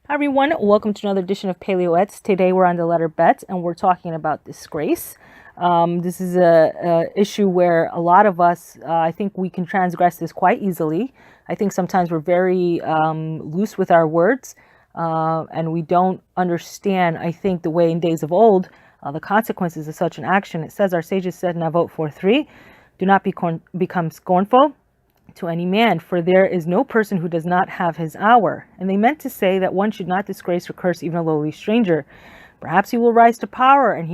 Hi everyone, welcome to another edition of Pele Yoetz. Today we're on the letter Bet and we're talking about disgrace. This is a issue where a lot of us, I think we can transgress this quite easily. I think sometimes we're very loose with our words and we don't understand, I think, the way in days of old, the consequences of such an action. It says, our sages said in Avot 4:3, do not become scornful to any man, for there is no person who does not have his hour. And they meant to say that one should not disgrace or curse even a lowly stranger. Perhaps he will rise to power, and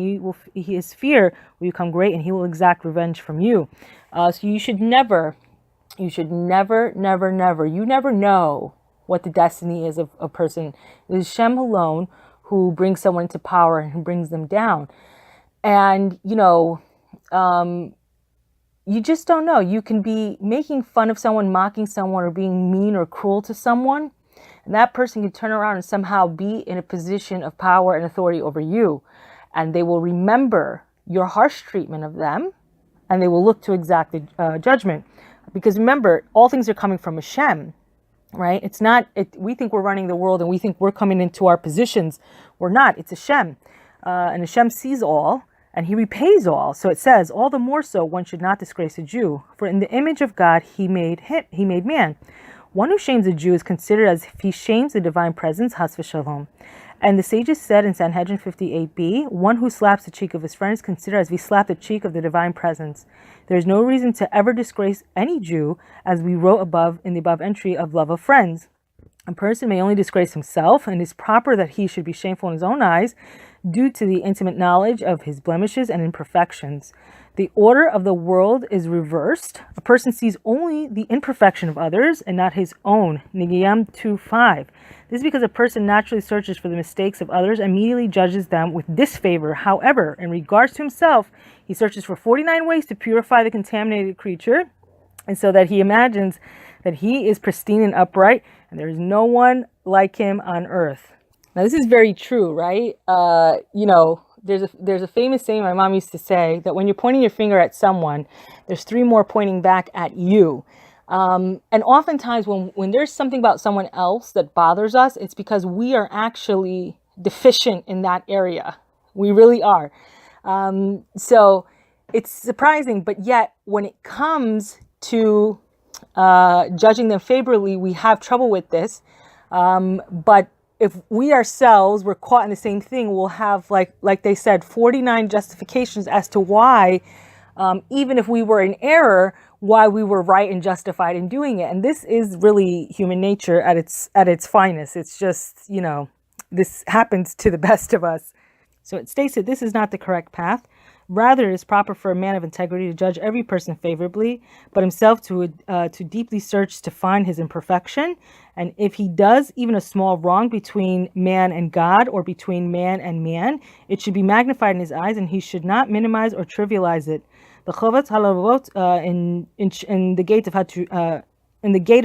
his fear will become great, and he will exact revenge from you. So you never know what the destiny is of a person. It is Shem alone who brings someone into power and who brings them down. And, you just don't know. You can be making fun of someone, mocking someone, or being mean or cruel to someone, and that person can turn around and somehow be in a position of power and authority over you. And they will remember your harsh treatment of them, and they will look to exact judgment. Because remember, all things are coming from Hashem, right? It's not, we think we're running the world and we think we're coming into our positions. We're not. It's Hashem. And Hashem sees all. And he repays all. So it says, all the more so one should not disgrace a Jew. For in the image of God he made man. One who shames a Jew is considered as if he shames the divine presence, has v'shalom. And the sages said in Sanhedrin 58b, one who slaps the cheek of his friend is considered as if he slapped the cheek of the divine presence. There is no reason to ever disgrace any Jew, as we wrote above in the above entry of love of friends. A person may only disgrace himself, and it is proper that he should be shameful in his own eyes, due to the intimate knowledge of his blemishes and imperfections. The order of the world is reversed. A person sees only the imperfection of others and not his own. Nigiyam 2:5. This is because a person naturally searches for the mistakes of others and immediately judges them with disfavor. However, in regards to himself, he searches for 49 ways to purify the contaminated creature, and so that he imagines that he is pristine and upright, and there is no one like him on earth. Now, this is very true, right? There's a famous saying my mom used to say that when you're pointing your finger at someone, there's three more pointing back at you. And oftentimes when there's something about someone else that bothers us, it's because we are actually deficient in that area. We really are. So it's surprising, but yet when it comes to judging them favorably, we have trouble with this. But if we ourselves were caught in the same thing, we'll have, like they said, 49 justifications as to why, even if we were in error, why we were right and justified in doing it. And this is really human nature at its finest. It's just, this happens to the best of us. So it states that this is not the correct path. Rather, it is proper for a man of integrity to judge every person favorably, but himself to deeply search to find his imperfection. And if he does even a small wrong between man and God, or between man and man, it should be magnified in his eyes, and he should not minimize or trivialize it. The Chovetz Halavot in the gate of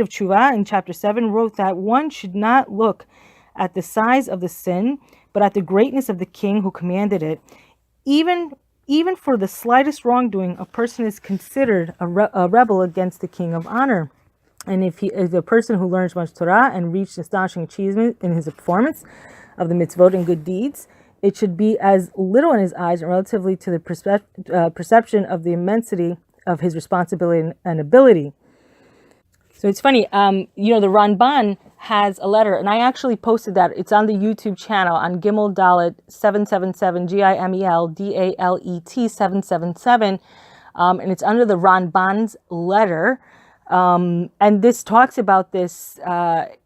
Tshuva in chapter 7 wrote that one should not look at the size of the sin, but at the greatness of the king who commanded it. Even for the slightest wrongdoing, a person is considered a rebel against the king of honor. And if he is a person who learns much Torah and reached astonishing achievement in his performance of the mitzvot and good deeds, it should be as little in his eyes relatively to the perception of the immensity of his responsibility and ability. So it's funny, the Ramban has a letter, and I actually posted that. It's on the YouTube channel on Gimel Dalet 777, GIMEL DALET 777, and it's under the Ramban's letter. And this talks about this.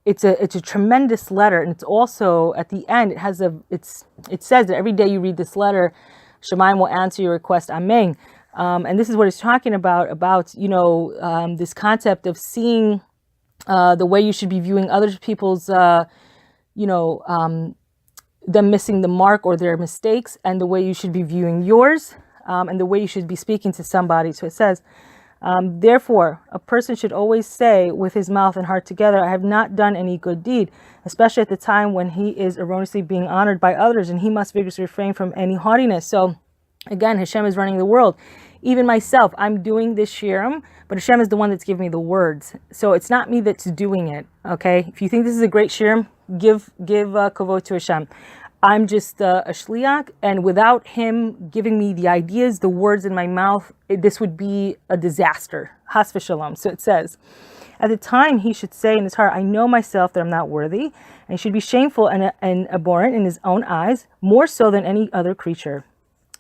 It's a tremendous letter, and it's also at the end. It says that every day you read this letter, Shemaim will answer your request. Amen. And this is what it's talking about this concept of seeing the way you should be viewing other people's, them missing the mark or their mistakes, and the way you should be viewing yours, and the way you should be speaking to somebody. So it says, therefore, a person should always say with his mouth and heart together, I have not done any good deed, especially at the time when he is erroneously being honored by others, and he must vigorously refrain from any haughtiness. So again, Hashem is running the world. even myself, I'm doing this shirim, but Hashem is the one that's giving me the words. So it's not me that's doing it. Okay. If you think this is a great shirim, give kavod to Hashem. I'm just a shliach, and without him giving me the ideas, the words in my mouth, this would be a disaster. Has v'shalom. So it says, at the time he should say in his heart, I know myself that I'm not worthy, and he should be shameful and abhorrent in his own eyes, more so than any other creature.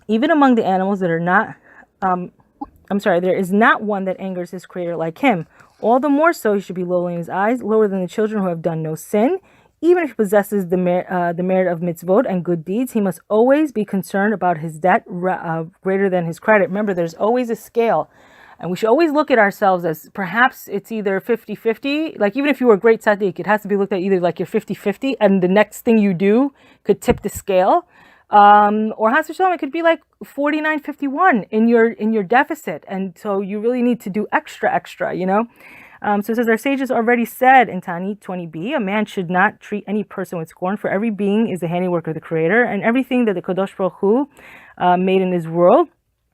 Even among the animals that are not, there is not one that angers his creator like him. All the more so he should be lowly in his eyes, lower than the children who have done no sin. Even if he possesses the merit of mitzvot and good deeds, he must always be concerned about his debt greater than his credit. Remember, there's always a scale. And we should always look at ourselves as perhaps it's either 50-50. Like even if you were a great tzaddik, it has to be looked at either like you're 50-50 and the next thing you do could tip the scale. Or has v'shalom, it could be like 49-51 in your deficit. And so you really need to do extra, you know. So it says, our sages already said in Tani 20b, a man should not treat any person with scorn, for every being is the handiwork of the Creator, and everything that the Kadosh Baruch Hu made in his world,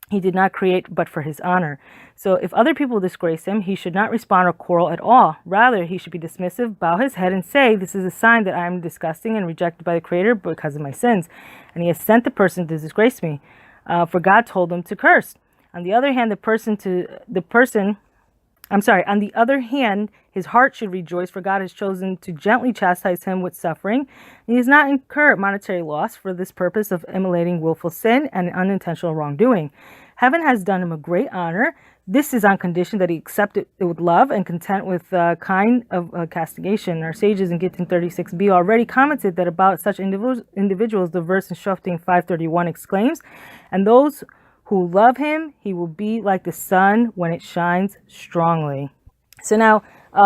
he did not create but for his honor. So if other people disgrace him, he should not respond or quarrel at all. Rather, he should be dismissive, bow his head, and say, this is a sign that I am disgusting and rejected by the Creator because of my sins. And he has sent the person to disgrace me, for God told him to curse. On the other hand, on the other hand, his heart should rejoice, for God has chosen to gently chastise him with suffering. And he does not incur monetary loss for this purpose of emulating willful sin and unintentional wrongdoing. Heaven has done him a great honor. This is on condition that he accept it with love and content with kind of castigation. Our sages in Gittin 36b already commented that about such individuals, the verse in Shoftim 5:31 exclaims, and those who love him, he will be like the sun when it shines strongly. So now,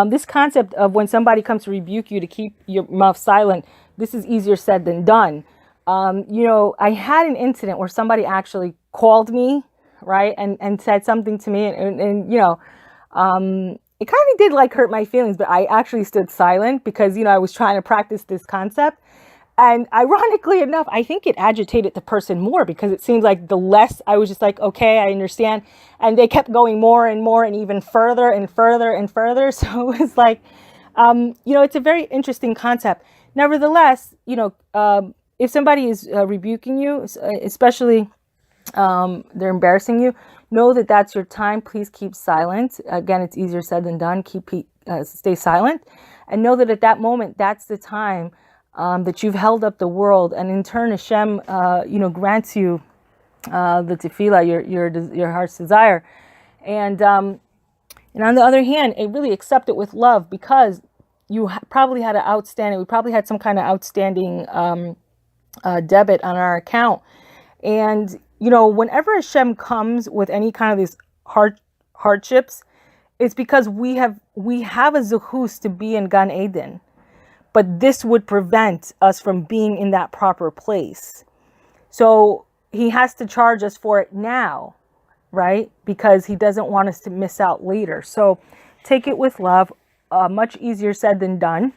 this concept of when somebody comes to rebuke you to keep your mouth silent, this is easier said than done. I had an incident where somebody actually called me, right, and said something to me, and it kind of did like hurt my feelings, but I actually stood silent because, I was trying to practice this concept. And ironically enough, I think it agitated the person more because it seemed like the less I was just like, okay, I understand. And they kept going more and more and even further and further and further. So it was like, it's a very interesting concept. Nevertheless, if somebody is rebuking you, especially they're embarrassing you, know that that's your time. Please keep silent. Again, it's easier said than done. Stay silent. And know that at that moment, that's the time that you've held up the world, and in turn Hashem, grants you the tefillah, your heart's desire, and on the other hand, it really accept it with love because you probably had we probably had some kind of outstanding debit on our account, and whenever Hashem comes with any kind of these hardships, it's because we have a zechus to be in Gan Eden. But this would prevent us from being in that proper place. So he has to charge us for it now, right? Because he doesn't want us to miss out later. So take it with love. Much easier said than done.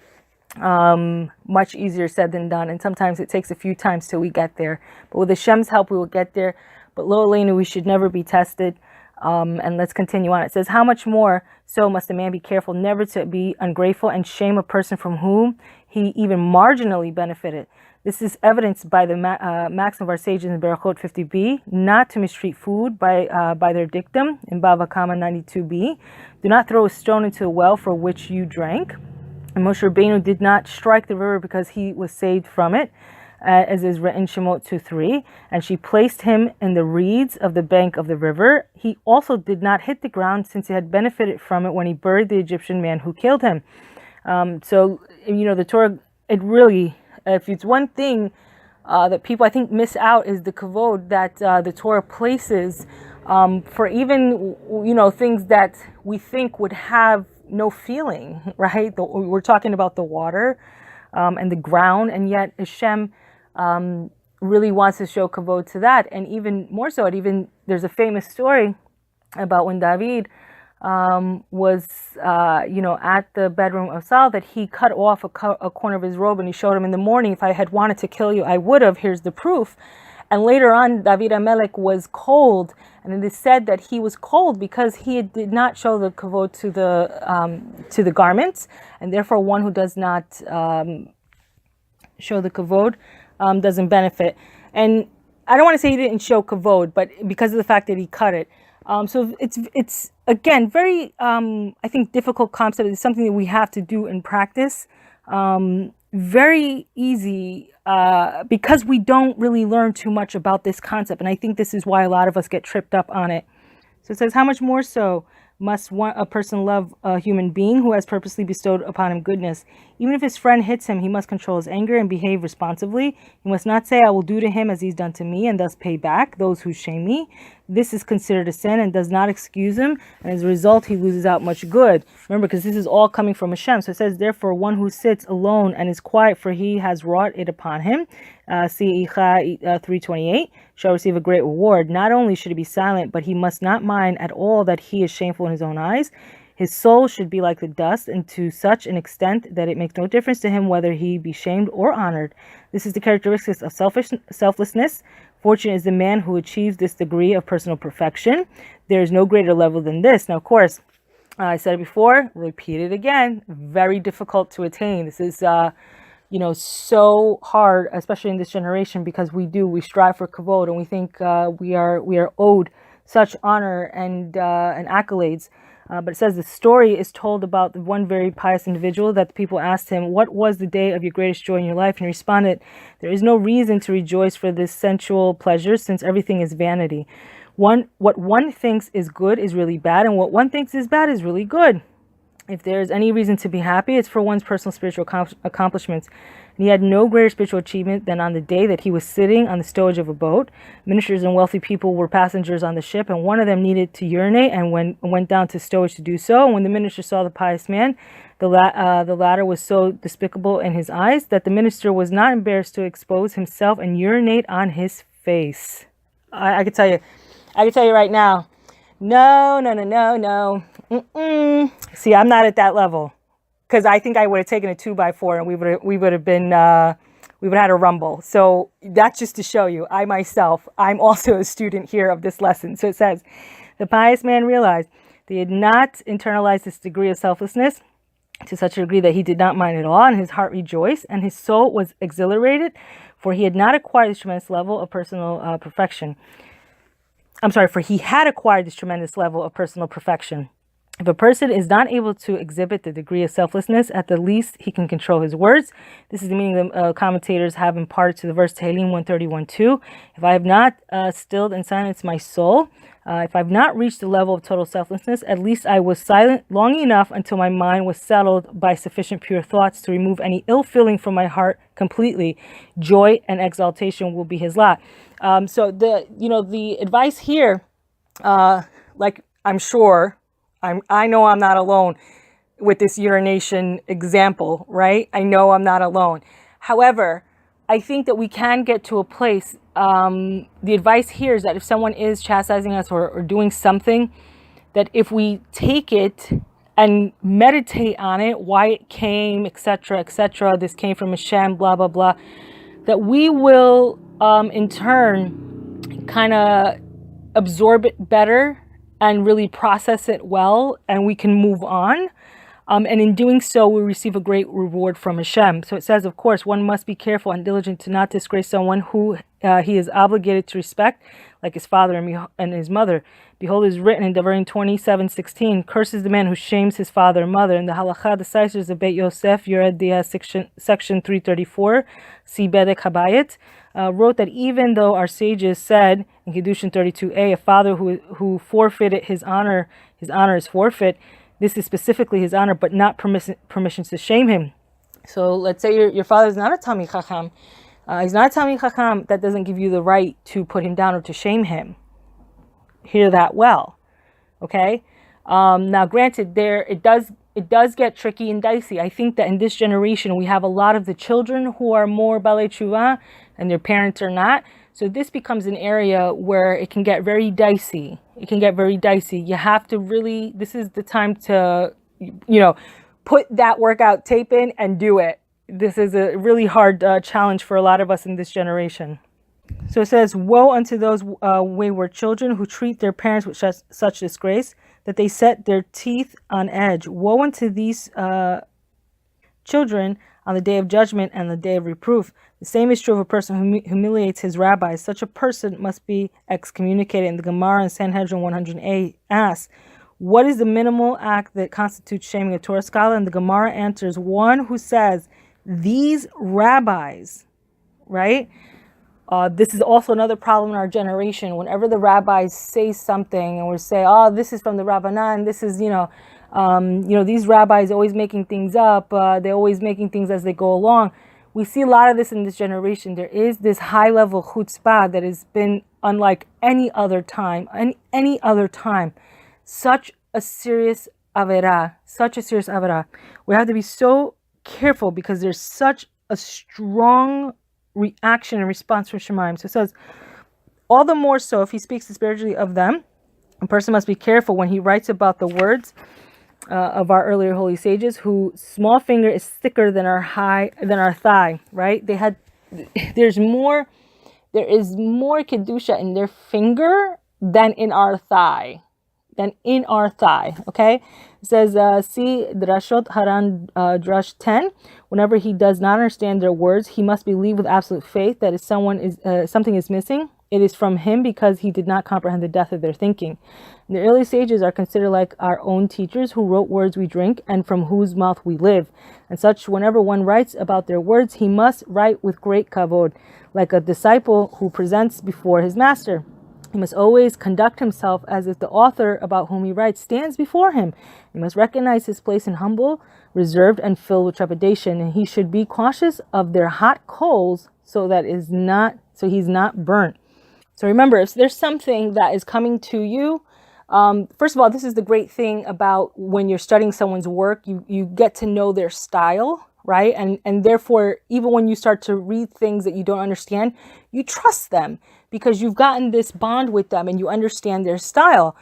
Much easier said than done. And sometimes it takes a few times till we get there. But with Hashem's help, we will get there. But lo aleinu, we should never be tested. And let's continue on. It says, how much more so must a man be careful never to be ungrateful and shame a person from whom he even marginally benefited. This is evidenced by the maxim of our sages in Berachot 50b, not to mistreat food by their dictum in Bava Kama 92b. Do not throw a stone into a well for which you drank. And Moshe Rabbeinu did not strike the river because he was saved from it, as is written Shemot 2:3, and she placed him in the reeds of the bank of the river. He also did not hit the ground, since he had benefited from it when he buried the Egyptian man who killed him. The Torah, it really, if it's one thing that people I think miss out, is the kavod that the Torah places for even things that we think would have no feeling, right? We're talking about the water and the ground, and yet Hashem really wants to show kavod to that. And even more so, there's a famous story about when Dovid was at the bedroom of Saul, that he cut off a corner of his robe, and he showed him in the morning, if I had wanted to kill you, I would have. Here's the proof. And later on, David HaMelech was cold, and it is said that he was cold because he did not show the kavod to the garments, and therefore one who does not show the kavod doesn't benefit. And I don't want to say he didn't show kavod, but because of the fact that he cut it. So it's again very I think difficult concept. It's something that we have to do in practice. Very easy because we don't really learn too much about this concept, and I think this is why a lot of us get tripped up on it. So it says, how much more so must a person love a human being who has purposely bestowed upon him goodness? Even if his friend hits him, he must control his anger and behave responsibly. He must not say, I will do to him as he's done to me, and thus pay back those who shame me. This is considered a sin and does not excuse him, and as a result, he loses out much good. Remember, because this is all coming from Hashem. So it says, therefore, one who sits alone and is quiet, for he has wrought it upon him. See Icha 3:28, shall receive a great reward. Not only should he be silent, but he must not mind at all that he is shameful in his own eyes. His soul should be like the dust, and to such an extent that it makes no difference to him whether he be shamed or honored. This is the characteristics of selflessness. Fortunate is the man who achieves this degree of personal perfection. There is no greater level than this. Now, of course, I said it before, repeat it again. Very difficult to attain. This is so hard, especially in this generation, because we strive for kavod, and we think we are owed such honor and accolades. But it says the story is told about the one very pious individual that the people asked him, what was the day of your greatest joy in your life? And he responded, there is no reason to rejoice for this sensual pleasure, since everything is vanity. What one thinks is good is really bad, and what one thinks is bad is really good. If there is any reason to be happy, it's for one's personal spiritual accomplishments. And he had no greater spiritual achievement than on the day that he was sitting on the stowage of a boat. Ministers and wealthy people were passengers on the ship, and one of them needed to urinate and went down to stowage to do so. And when the minister saw the pious man, the latter was so despicable in his eyes that the minister was not embarrassed to expose himself and urinate on his face. I can tell you right now, no. See, I'm not at that level, because I think I would have taken a 2x4 and we would have had a rumble. So that's just to show you, I'm also a student here of this lesson. So it says, the pious man realized that he had not internalized this degree of selflessness to such a degree that he did not mind at all, and his heart rejoiced, and his soul was exhilarated, for he had not acquired this tremendous level of personal perfection. For he had acquired this tremendous level of personal perfection. If a person is not able to exhibit the degree of selflessness, at the least he can control his words. This is the meaning the commentators have imparted to the verse Tehillim 131:2. If I have not stilled and silenced my soul, if I have not reached the level of total selflessness, at least I was silent long enough until my mind was settled by sufficient pure thoughts to remove any ill feeling from my heart completely. Joy and exaltation will be his lot. So the advice here, I know I'm not alone with this urination example, right? I know I'm not alone. However, I think that we can get to a place, the advice here is that if someone is chastising us or doing something, that if we take it and meditate on it, why it came, etc., this came from Hashem, blah, blah, blah, that we will in turn kind of absorb it better and really process it well, and we can move on. And in doing so, we receive a great reward from Hashem. So it says, of course, one must be careful and diligent to not disgrace someone who he is obligated to respect, like his father and his mother. Behold, it is written in Devarim 27:16, curses the man who shames his father and mother. In the Halakha, the Sisers of Beit Yosef, Yored Dia, section 334, see Bedek Habayit, wrote that even though our sages said in Kedushin 32a, a father who forfeited his honor is forfeit. This is specifically his honor, but not permissions to shame him. So let's say your father is not a Talmid Chacham. He's not a Talmid Chacham. That doesn't give you the right to put him down or to shame him. Hear that well, okay? Now, granted, it does get tricky and dicey. I think that in this generation, we have a lot of the children who are more balei tshuva and their parents are not. So this becomes an area where it can get very dicey. You have to really, this is the time to, put that workout tape in and do it. This is a really hard challenge for a lot of us in this generation. So it says, woe unto those wayward children who treat their parents with such disgrace that they set their teeth on edge. Woe unto these children on the day of judgment and the day of reproof. The same is true of a person who humiliates his rabbis. Such a person must be excommunicated. And the Gemara in Sanhedrin 100a asks, what is the minimal act that constitutes shaming a Torah scholar? And the Gemara answers, one who says, these rabbis, right? This is also another problem in our generation. Whenever the rabbis say something and we say, oh, this is from the Rabbanan, this is, these rabbis always making things up. They're always making things as they go along. We see a lot of this in this generation. There is this high level chutzpah that has been unlike any other time. Such a serious averah. We have to be so careful because there's such a strong reaction and response from Shemaim. So it says, all the more so if he speaks disparagingly of them, a person must be careful when he writes about the words of our earlier holy sages, whose small finger is thicker than our thigh. Right? There is more kedusha in their finger than in our thigh. Okay, it says, see Drashot Haran Drash 10. Whenever he does not understand their words, he must believe with absolute faith that if something is missing, it is from him because he did not comprehend the depth of their thinking. And the early sages are considered like our own teachers who wrote words we drink and from whose mouth we live. And such, whenever one writes about their words, he must write with great kavod, like a disciple who presents before his master. He must always conduct himself as if the author about whom he writes stands before him. He must recognize his place in humble, reserved, and filled with trepidation. And he should be cautious of their hot coals so he's not burnt. So remember, if there's something that is coming to you, first of all, this is the great thing about when you're studying someone's work, you get to know their style, right? And therefore, even when you start to read things that you don't understand, you trust them because you've gotten this bond with them and you understand their style.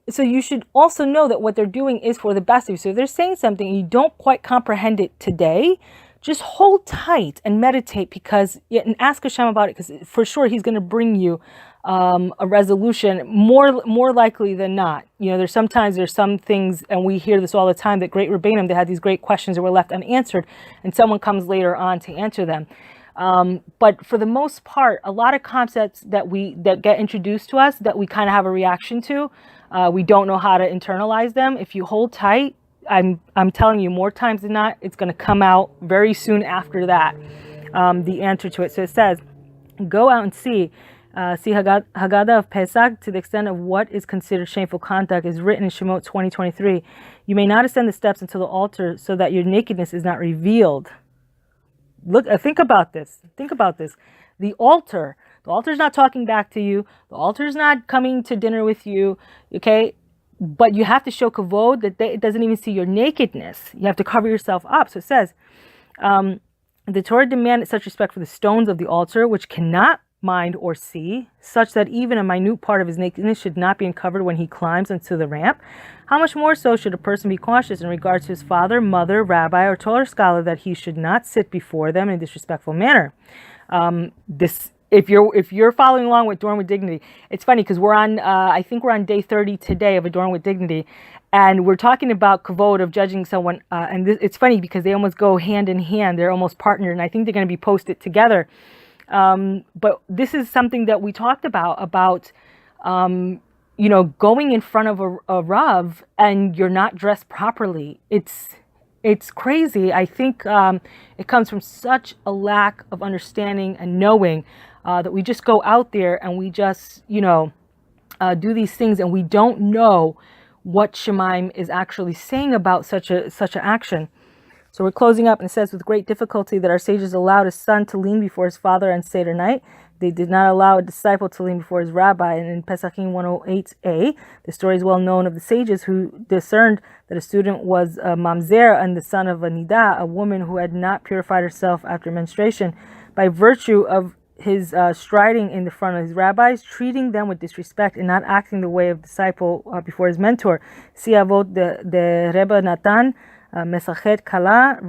So you should also know that what they're doing is for the best of you. So if they're saying something and you don't quite comprehend it today, just hold tight and meditate and ask Hashem about it, because for sure he's going to bring you a resolution more likely than not. There's some things, and we hear this all the time, that great Rebbeim, they had these great questions that were left unanswered and someone comes later on to answer them. But for the most part, a lot of concepts that get introduced to us that we kind of have a reaction to, we don't know how to internalize them. If you hold tight, I'm telling you, more times than not, it's going to come out very soon after that, the answer to it. So it says, go out and see Haggadah of Pesach, to the extent of what is considered shameful conduct, is written in Shemot 20:23. You may not ascend the steps until the altar, so that your nakedness is not revealed. Look, think about this. The altar's not talking back to you. The altar's not coming to dinner with you. Okay. But you have to show kavod that it doesn't even see your nakedness. You have to cover yourself up. So it says, the Torah demanded such respect for the stones of the altar, which cannot mind or see, such that even a minute part of his nakedness should not be uncovered when he climbs onto the ramp. How much more so should a person be cautious in regard to his father, mother, rabbi, or Torah scholar, that he should not sit before them in a disrespectful manner. If you're following along with Adorn with Dignity, it's funny because I think we're on day 30 today of Adorn with Dignity, and we're talking about kavod of judging someone. It's funny because they almost go hand in hand; they're almost partnered, and I think they're going to be posted together. But this is something that we talked about going in front of a rav and you're not dressed properly. It's crazy. I think it comes from such a lack of understanding and knowing that we just go out there and we just, do these things and we don't know what Shemaim is actually saying about such an action. So we're closing up, and it says, with great difficulty that our sages allowed a son to lean before his father on Seder night. They did not allow a disciple to lean before his rabbi. And in Pesachim 108a, the story is well known of the sages who discerned that a student was a mamzer and the son of a nida, a woman who had not purified herself after menstruation, by virtue of his striding in the front of his rabbis, treating them with disrespect and not acting the way of disciple before his mentor. Si avot de Rebbe Natan, Mesachet Kala,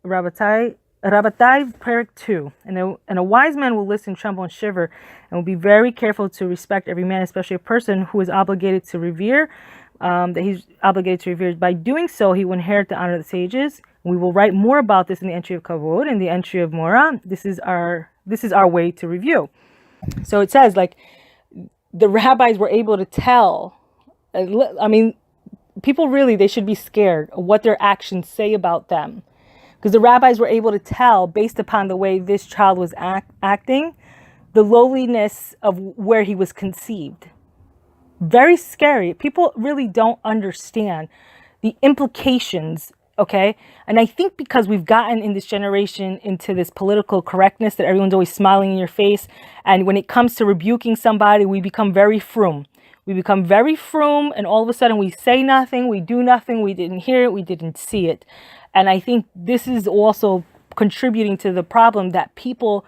Rabbatai Rabbatai, Parak 2. And a wise man will listen, tremble, and shiver, and will be very careful to respect every man, especially a person who is obligated to revere, that he's obligated to revere. By doing so, he will inherit the honor of the sages. We will write more about this in the entry of Kavod and the entry of Mora. This is our way to review. So it says, like, the rabbis were able to tell. I mean, people really, they should be scared of what their actions say about them. Because the rabbis were able to tell, based upon the way this child was acting, the lowliness of where he was conceived. Very scary. People really don't understand the implications, okay? And I think because we've gotten in this generation into this political correctness that everyone's always smiling in your face, and when it comes to rebuking somebody, we become very frum. We become very frum, and all of a sudden we say nothing, we do nothing, we didn't hear it, we didn't see it. And I think this is also contributing to the problem that people,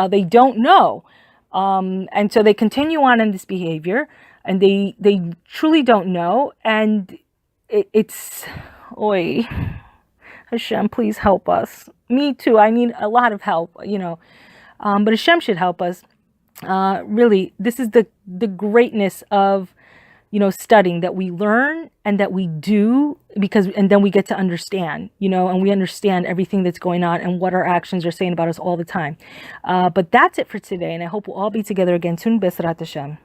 they don't know. And so they continue on in this behavior, and they truly don't know. And it's, oi, Hashem, please help us. Me too. I need a lot of help, but Hashem should help us. Really, this is the greatness of, studying, that we learn and that we do, and then we get to understand, and we understand everything that's going on and what our actions are saying about us all the time. But that's it for today. And I hope we'll all be together again soon. B'ezrat Hashem.